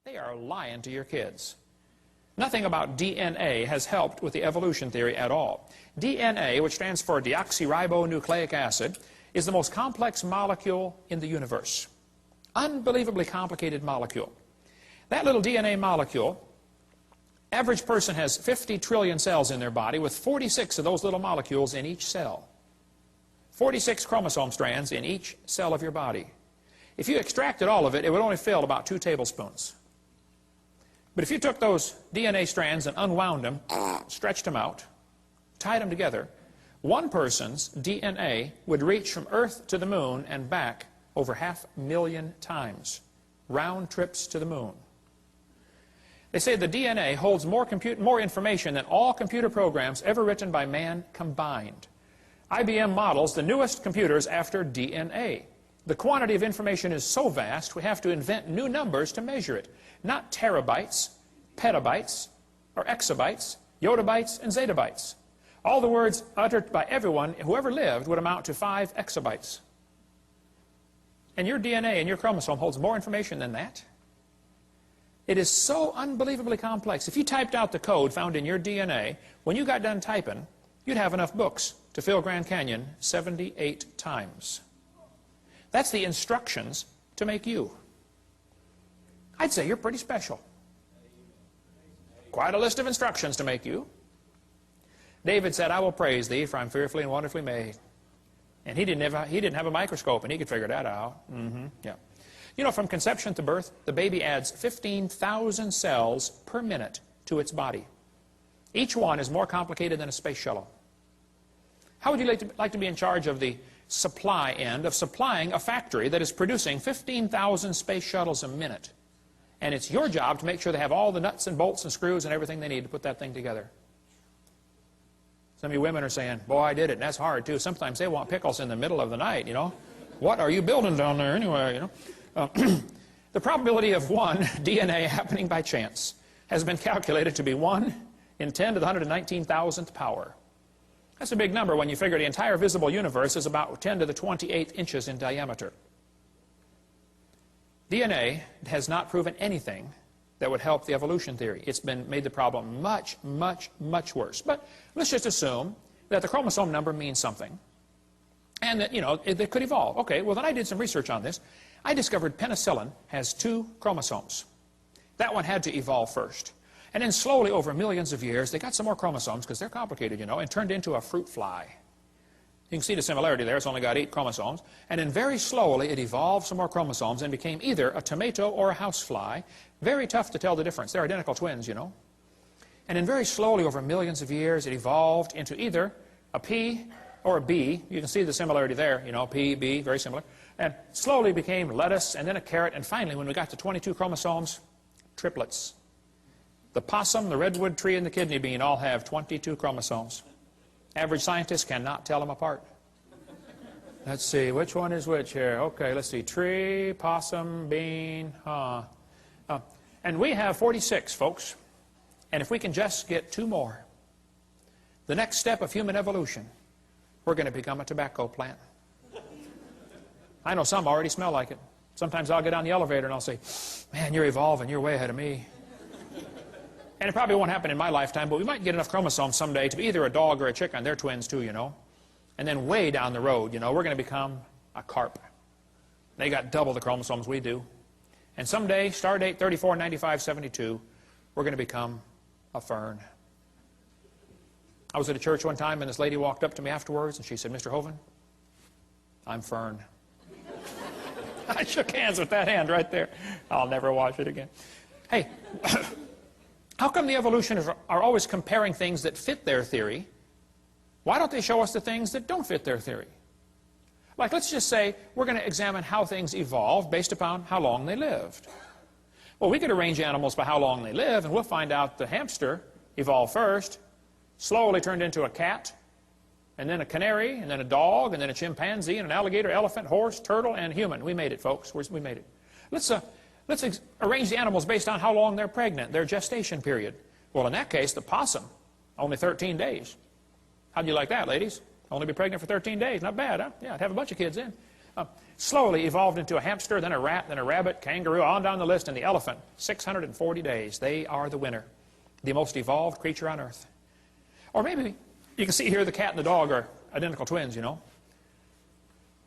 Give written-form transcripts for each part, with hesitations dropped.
They are lying to your kids. Nothing about DNA has helped with the evolution theory at all. DNA, which stands for deoxyribonucleic acid, is the most complex molecule in the universe. Unbelievably complicated molecule. That little DNA molecule, average person has 50 trillion cells in their body with 46 of those little molecules in each cell. 46 chromosome strands in each cell of your body. If you extracted all of it, it would only fill about 2 tablespoons. But if you took those DNA strands and unwound them, stretched them out, tied them together, one person's DNA would reach from Earth to the moon and back over 500,000 times. Round trips to the moon. They say the DNA holds more information than all computer programs ever written by man combined. IBM models the newest computers after DNA. The quantity of information is so vast, we have to invent new numbers to measure it. Not terabytes, petabytes, or exabytes, yottabytes, and zettabytes. All the words uttered by everyone who ever lived would amount to 5 exabytes. And your DNA and your chromosome holds more information than that. It is so unbelievably complex. If you typed out the code found in your DNA, when you got done typing, you'd have enough books to fill Grand Canyon 78 times. That's the instructions to make you. I'd say you're pretty special. Quite a list of instructions to make you. David said, I will praise thee, for I'm fearfully and wonderfully made. And he didn't have a microscope, and he could figure that out. Yeah. You know, from conception to birth, the baby adds 15,000 cells per minute to its body. Each one is more complicated than a space shuttle. How would you like to be in charge of the supply end of supplying a factory that is producing 15,000 space shuttles a minute? And it's your job to make sure they have all the nuts and bolts and screws and everything they need to put that thing together. Some of you women are saying, boy, I did it, and that's hard too. Sometimes they want pickles in the middle of the night, you know. What are you building down there anyway, you know? The probability of one DNA happening by chance has been calculated to be 1 in 10 to the 119,000th power. That's a big number when you figure the entire visible universe is about 10 to the 28th inches in diameter. DNA has not proven anything that would help the evolution theory. It's made the problem much, much, much worse. But let's just assume that the chromosome number means something. And that, you know, it could evolve. Okay, well then I did some research on this. I discovered penicillin has 2 chromosomes. That one had to evolve first. And then slowly over millions of years, they got some more chromosomes, because they're complicated, you know, and turned into a fruit fly. You can see the similarity there. It's only got 8 chromosomes. And then very slowly, it evolved some more chromosomes and became either a tomato or a housefly. Very tough to tell the difference. They're identical twins, you know. And then very slowly, over millions of years, it evolved into either a pea or a bee. You can see the similarity there, you know, pea, bee, very similar. And slowly became lettuce, and then a carrot, and finally, when we got to 22 chromosomes, triplets. The possum, the redwood tree, and the kidney bean all have 22 chromosomes. Average scientists cannot tell them apart. Let's see, which one is which here? Okay, let's see, tree, possum, bean, and we have 46, folks. And if we can just get 2 more, the next step of human evolution, we're going to become a tobacco plant. I know some already smell like it. Sometimes I'll get on the elevator and I'll say, man, you're evolving, you're way ahead of me. And it probably won't happen in my lifetime, but we might get enough chromosomes someday to be either a dog or a chicken. They're twins too, you know. And then way down the road, you know, we're going to become a carp. They got double the chromosomes we do. And someday, star date 349572, we're going to become a fern. I was at a church one time, and this lady walked up to me afterwards, and she said, Mr. Hovind, I'm fern. I shook hands with that hand right there. I'll never wash it again. Hey, how come the evolutionists are always comparing things that fit their theory? Why don't they show us the things that don't fit their theory? Like, let's just say we're going to examine how things evolved based upon how long they lived. Well, we could arrange animals by how long they live, and we'll find out the hamster evolved first, slowly turned into a cat, and then a canary, and then a dog, and then a chimpanzee, and an alligator, elephant, horse, turtle, and human. We made it, folks. We made it. Let's arrange the animals based on how long they're pregnant, their gestation period. Well, in that case, the possum, only 13 days. How'd you like that, ladies? Only be pregnant for 13 days. Not bad, huh? Yeah, I'd have a bunch of kids in. Slowly evolved into a hamster, then a rat, then a rabbit, kangaroo, on down the list, and the elephant. 640 days. They are the winner. The most evolved creature on earth. Or maybe, you can see here the cat and the dog are identical twins, you know.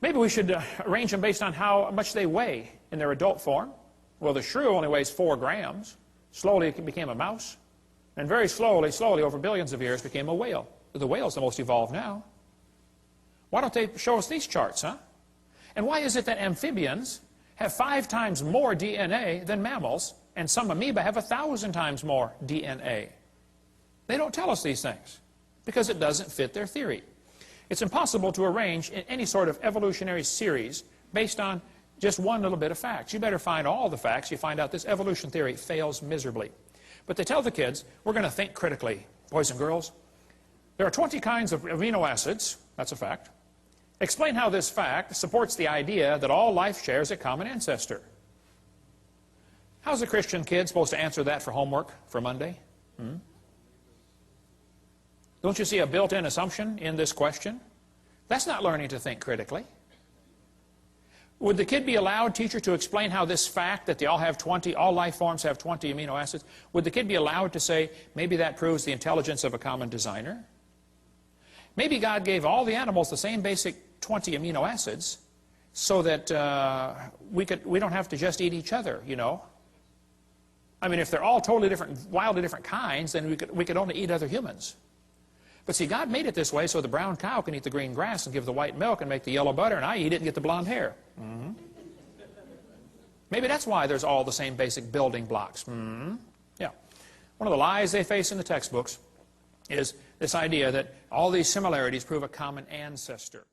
Maybe we should arrange them based on how much they weigh in their adult form. Well, the shrew only weighs 4 grams. Slowly it became a mouse. And very slowly, over billions of years, became a whale. The whale's the most evolved now. Why don't they show us these charts, huh? And why is it that amphibians have 5 times more DNA than mammals, and some amoeba have 1,000 times more DNA? They don't tell us these things, because it doesn't fit their theory. It's impossible to arrange in any sort of evolutionary series based on just one little bit of facts. You better find all the facts. You find out this evolution theory fails miserably. But they tell the kids, we're going to think critically. Boys and girls, there are 20 kinds of amino acids. That's a fact. Explain how this fact supports the idea that all life shares a common ancestor. How's a Christian kid supposed to answer that for homework for Monday? Don't you see a built-in assumption in this question? That's not learning to think critically. Would the kid be allowed, teacher, to explain how this fact that they all have 20, all life forms have 20 amino acids, would the kid be allowed to say, maybe that proves the intelligence of a common designer? Maybe God gave all the animals the same basic 20 amino acids so that we don't have to just eat each other, you know. I mean, if they're all totally different, wildly different kinds, then we could only eat other humans. But see, God made it this way so the brown cow can eat the green grass and give the white milk and make the yellow butter, and I eat it and get the blonde hair. Maybe that's why there's all the same basic building blocks. Yeah. One of the lies they face in the textbooks is this idea that all these similarities prove a common ancestor.